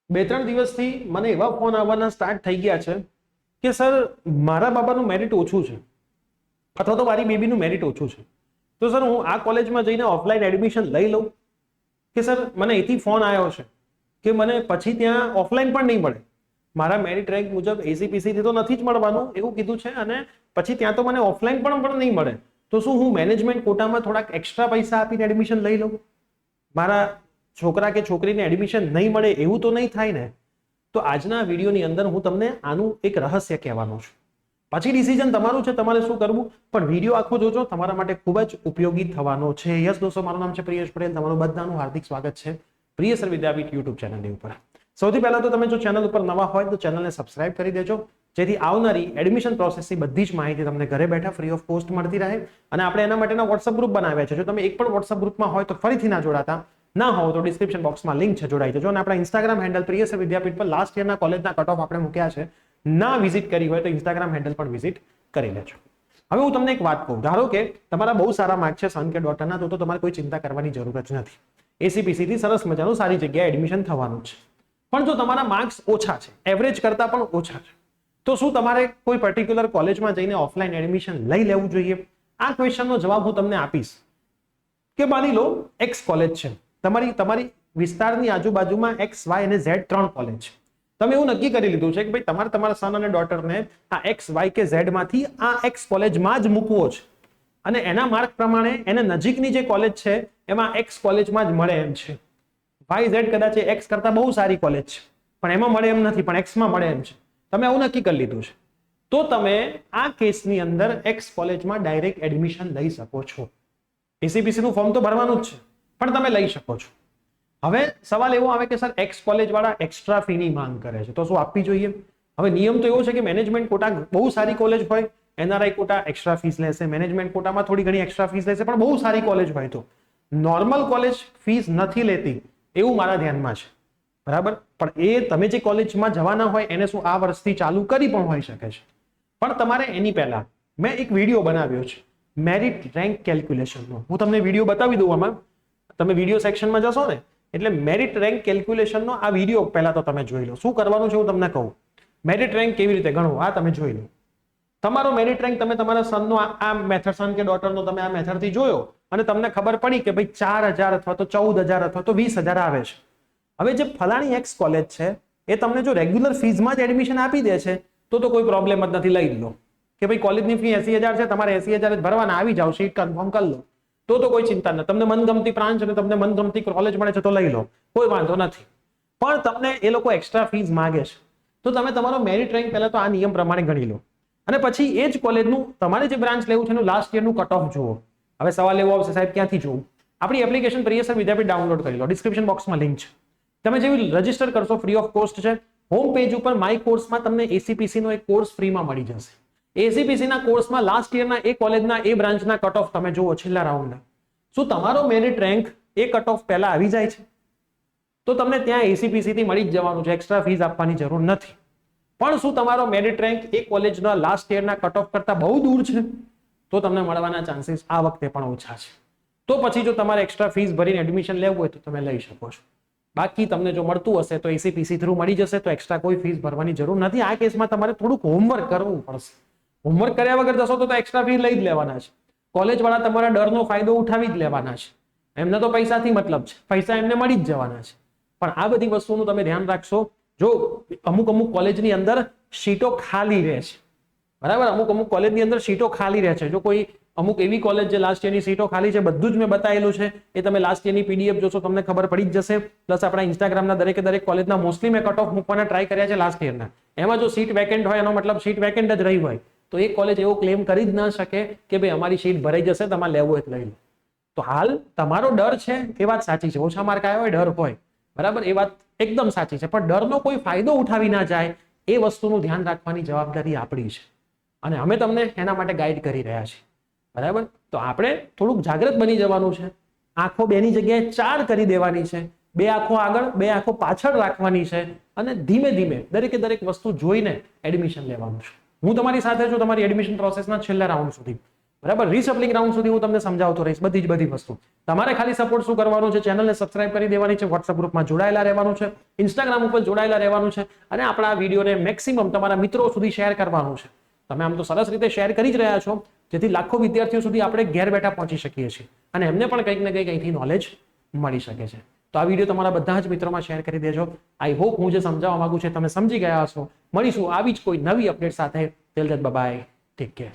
2-3 દિવસથી મને એવા ફોન આવવાના સ્ટાર્ટ થઈ ગયા છે કે સર મારા બાબાનું મેરિટ ઓછું છે અથવા તો મારી બેબીનું મેરિટ ઓછું છે, તો સર હું આ કોલેજમાં જઈને ઓફલાઈન એડમિશન લઈ લઉં કે સર મને એથી ફોન આવ્યો છે કે મને પછી ત્યાં ઓફલાઈન પણ નહીં મળે, મારા મેરિટ રેન્ક મુજબ એસીપીસી થી તો નથી જ મળવાનું એવું કીધું છે અને પછી ત્યાં તો મને ઓફલાઈન પણ નહીં મળે, તો શું હું મેનેજમેન્ટ કોટામાં થોડાક એક્સ્ટ્રા પૈસા આપીને એડમિશન લઈ લઉં? મારા છોકરા કે છોકરીને એડમિશન નહીં મળે એવું તો નહીં થાય ને? તો આજના વિડીયોની અંદર હું તમને આનું એક રહસ્ય કહેવાનો છું. પછી ડિસિઝન તમારું છે તમારે શું કરવું, પણ વિડીયો આખો જોજો, તમારા માટે ખૂબ જ ઉપયોગી થવાનો છે. યસ દોસ્તો, મારું નામ છે પ્રિયેશ પટેલ, તમારું બધાનું હાર્દિક સ્વાગત છે પ્રિયસર વિદ્યાપીઠ યુટ્યુબ ચેનલની ઉપર. સૌથી પહેલા તો તમે જો ચેનલ ઉપર નવા હોય તો ચેનલને સબસ્ક્રાઇબ કરી દેજો, જેથી આવનારી એડમિશન પ્રોસેસની બધી જ માહિતી તમને ઘરે બેઠા ફ્રી ઓફ કોસ્ટ મળતી રહે. અને આપણે એના માટેના વોટ્સઅપ ગ્રુપ બનાવ્યા છે, જો તમે એક પણ વોટ્સઅપ ગ્રુપમાં હોય તો ફરીથી ના જોડાતા ના હોવ તો ડિસ્ક્રિપ્શન બોક્સમાં લિંક છે, જોડાઈ જજો. અને આપણા ઇન્સ્ટાગ્રામ હેન્ડલ પ્રિયસર વિદ્યાપીઠ પર લાસ્ટ યરના કોલેજના કટ ઓફ આપણે મૂક્યા છે, ના વિઝિટ કરી હોય તો ઇન્સ્ટાગ્રામ હેન્ડલ પણ વિઝિટ કરી લેજો. હવે હું તમને એક વાત કહું, ધારો કે તમારા બહુ સારા માર્ક છે સન કે ડોટરના, તો તમારે કોઈ ચિંતા કરવાની જરૂર જ નથી. એસીપીસી થી સરસ મજાનું સારી જગ્યાએ એડમિશન થવાનું છે. પણ જો તમારા માર્ક્સ ઓછા છે, એવરેજ કરતા પણ ઓછા છે, તો શું તમારે કોઈ પર્ટિક્યુલર કોલેજમાં જઈને ઓફલાઈન એડમિશન લઈ લેવું જોઈએ? આ ક્વેશ્ચનનો જવાબ હું તમને આપીશ કે માની લો એક્સ કોલેજ છે, તમારી વિસ્તારની આજુબાજુમાં એક્સ વાય અને ઝેડ 3 કોલેજ છે. તમે એવું નક્કી કરી લીધું છે કે ભાઈ તમારે તમારા સન અને ડોટરને આ એક્સ વાય કે ઝેડ માંથી આ એક્સ કોલેજમાં જ મૂકવો છે અને એના માર્ક પ્રમાણે એને નજીકની જે કોલેજ છે એમાં એક્સ કોલેજમાં જ મળે એમ છે. વાય ઝેડ કદાચ એક્સ કરતા બહુ સારી કોલેજ છે પણ એમાં મળે એમ નથી, પણ એક્સમાં મળે એમ છે. તમે આવું નક્કી કરી લીધું છે, તો તમે આ કેસની અંદર એક્સ કોલેજમાં ડાયરેક્ટ એડમિશન લઈ શકો છો. એસીપીસી નું ફોર્મ તો ભરવાનું જ છે, પણ તમે લઈ શકો છો. હવે સવાલ એવો આવે કે સર એક્સ કોલેજ વાળા એક્સ્ટ્રા ફીની માંગ કરે છે, તો શું આપવી જોઈએ? હવે નિયમ તો એવો છે કે મેનેજમેન્ટ કોટા બહુ સારી કોલેજ હોય, એનઆરઆઈ કોટા એક્સ્ટ્રા ફીસ લેશે, મેનેજમેન્ટ કોટામાં થોડી ઘણી એક્સ્ટ્રા ફીસ લેશે, પણ બહુ સારી કોલેજ હોય તો નોર્મલ કોલેજ ફીસ નથી લેતી એવું મારા ધ્યાનમાં છે, બરાબર. પણ એ તમે જે કોલેજમાં જવાના હોય એને શું આ વર્ષથી ચાલુ કરી પણ હોઈ શકે છે, પણ તમારે એની પહેલા મેં એક વિડીયો બનાવ્યો છે મેરિટ રેન્ક કેલ્ક્યુલેશનનો. હું તમને વિડીયો બતાવી દઉં, આમાં તમે વિડીયો સેક્શનમાં જશો ને એટલે મેરિટ રેન્ક કેલ્ક્યુલેશનનો આ વિડીયો પહેલા તો તમે જોઈ લો. શું કરવાનું છે હું તમને કહું, મેરિટ રેન્ક કેવી રીતે ગણવું આ તમે જોઈ લો. તમારો મેરિટ રેન્ક તમે તમારા સનનો આ મેથડ, સન કે ડોટરનો તમે આ મેથડથી જોયો અને તમને ખબર પડી કે ભાઈ 4000 અથવા તો 14000 અથવા તો 20000 આવે છે. હવે જે ફલાણી એક્સ કોલેજ છે એ તમને જો રેગ્યુલર ફીઝમાં જ એડમિશન આપી દે છે તો કોઈ પ્રોબ્લેમ જ નથી, લઈ લો કે ભાઈ કોલેજની ફી 80000 છે, તમારે 80000 જ ભરવાના, આવી જાવ, સીટ કન્ફર્મ કરી લો, તો કોઈ ચિંતા નથી. તમને મનગમતી બ્રાન્ચ અને તમને મનગમતી કોલેજ મળે છે તો લઈ લો, કોઈ વાંધો નથી. પણ તમને એ લોકો એક્સ્ટ્રા ફીસ માંગે છે તો તમે તમારો મેરિટ રેન્ક પહેલા તો આ નિયમ પ્રમાણે ગણી લો અને પછી એ જ કોલેજનું તમારે જે બ્રાન્ચ લેવું છે એનું લાસ્ટ યરનું કટ ઓફ જુઓ. હવે સવાલ એવો આવશે સાહેબ ક્યાંથી જોવું? આપણી એપ્લિકેશન પ્રિયસર વિદ્યાપીઠ ડાઉનલોડ કરી લો, ડિસ્ક્રિપ્શન બોક્સમાં લિંક છે. તમે જેવી રજીસ્ટર કરશો ફ્રી ઓફ કોસ્ટ છે, હોમ પેજ ઉપર માય કોર્સમાં તમને એસીપીસી નો એક કોર્સ ફ્રીમાં મળી જશે. એસીપીસી ના કોર્સમાં લાસ્ટ યરના એ કોલેજના એ બ્રાન્ચના કટ ઓફ તમે જુઓ છેલ્લા રાઉન્ડના. શું તમારો મેરિટ રેન્ક એ કટ ઓફ પહેલા આવી જાય છે તો તમને ત્યાં એસીપીસી થી મળી જ જવાનું છે, એક્સ્ટ્રા ફીસ આપવાની જરૂર નથી. પણ શું તમારો મેરિટ રેન્ક એ કોલેજના લાસ્ટ યરના કટ ઓફ કરતા બહુ દૂર છે તો તમને મળવાના ચાન્સીસ આ વખતે પણ ઓછા છે. તો પછી જો તમારે એક્સ્ટ્રા ફીસ ભરીને એડમિશન લેવું હોય તો તમે લઈ શકો છો. બાકી તમને જો મળતું હશે તો એસીપીસી થ્રુ મળી જશે, તો એક્સ્ટ્રા કોઈ ફીસ ભરવાની જરૂર નથી. આ કેસમાં તમારે થોડુંક હોમવર્ક કરવું પડશે. હોમવર્ક કર્યા વગર જશો તો એક્સ્ટ્રા ફી લઈ જ લેવાના છે. કોલેજ વાળા તમારા ડરનો ફાયદો ઉઠાવી જ લેવાના છે. એમને તો પૈસાથી મતલબ છે, પૈસા એમને મળી જ જવાના છે. પણ આ બધી વસ્તુનું તમે ધ્યાન રાખશો. જો અમુક કોલેજની અંદર સીટો ખાલી રહે છે, બરાબર, અમુક કોલેજની અંદર સીટો ખાલી રહે છે. જો કોઈ અમુક એવી કોલેજ જે લાસ્ટ યરની સીટો ખાલી છે, બધું જ મેં બતાવેલું છે, એ તમે લાસ્ટ યરની પીડીએફ જોશો તમને ખબર પડી જ જશે. પ્લસ આપણા ઇન્સ્ટાગ્રામના દરેક કોલેજના મોસ્ટલી મેં કટ ઓફ મૂકવાના ટ્રાય કર્યા છે લાસ્ટ યરના. એમાં જો સીટ વેકેન્ટ હોય એનો મતલબ સીટ વેકેન્ટ જ રહી હોય તો એ કોલેજ એવો ક્લેમ કરી જ ના શકે કે ભાઈ અમારી સીટ ભરાઈ જશે, તમારે લેવું હોય લઈ લો. તો હાલ તમારો ડર છે એ વાત સાચી છે, ઓછા માર્ક આવ્યા હોય ડર હોય, બરાબર, એ વાત એકદમ સાચી છે, પણ ડરનો કોઈ ફાયદો ઉઠાવી ના જાય એ વસ્તુનું ધ્યાન રાખવાની જવાબદારી આપણી છે અને અમે તમને એના માટે ગાઈડ કરી રહ્યા છીએ, બરાબર. તો આપણે થોડુંક જાગૃત બની જવાનું છે. આંખો 2 ની જગ્યાએ 4 કરી દેવાની છે, 2 આંખો આગળ 2 આંખો પાછળ રાખવાની છે અને ધીમે ધીમે દરેક વસ્તુ જોઈને એડમિશન લેવાનું છે. હું તમારી સાથે છું તમારી એડમિશન પ્રોસેસના છેલ્લા રાઉન્ડ સુધી, બરાબર. રિસપલિંગ રાઉન્ડ સુધી હું તમને સમજાવતો રહીશ બધી વસ્તુ. તમારે ખાલી સપોર્ટ શું કરવાનું છે, ચેનલને સબસ્ક્રાઇબ કરી દેવાની છે, વોટ્સઅપ ગ્રુપમાં જોડાયેલા રહેવાનું છે, ઇન્સ્ટાગ્રામ ઉપર જોડાયેલા રહેવાનું છે અને આપણા આ વિડીયોને મેક્સિમમ તમારા મિત્રો સુધી શેર કરવાનું છે. તમે આમ તો સરસ રીતે શેર કરી જ રહ્યા છો, જેથી લાખો વિદ્યાર્થીઓ સુધી આપણે ઘેર બેઠા પહોંચી શકીએ છીએ અને એમને પણ કંઈક ને કંઈક અહીંથી નોલેજ મળી શકે છે. તો આ વિડીયો તમારા બધા જ મિત્રોમાં શેર કરી દેજો. આઈ હોપ હું જે સમજાવવા માંગુ છું તમે સમજી ગયા હશો. મળીશું આવી જ કોઈ નવી અપડેટ સાથે. Till then bye bye, take care.